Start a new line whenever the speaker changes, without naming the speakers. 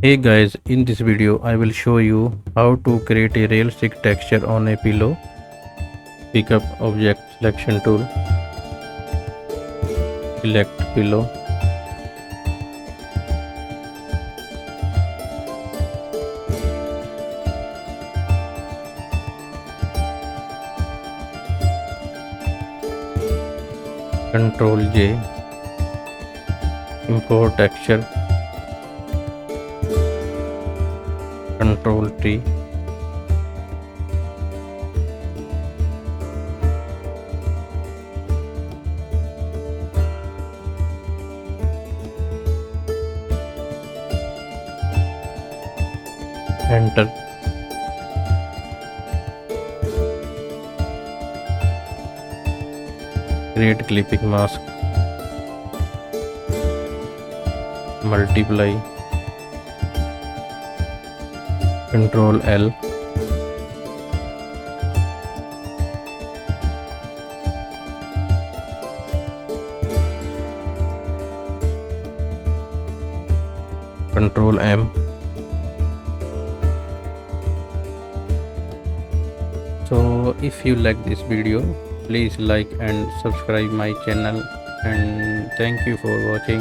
Hey guys, in this video I will show you how to create a realistic texture on a pillow. Pick up object selection tool, select pillow, Ctrl J, import texture, Ctrl T, enter. Create clipping mask, multiply, Ctrl L, Ctrl M. So if you like this video, please like and subscribe my channel, and thank you for watching.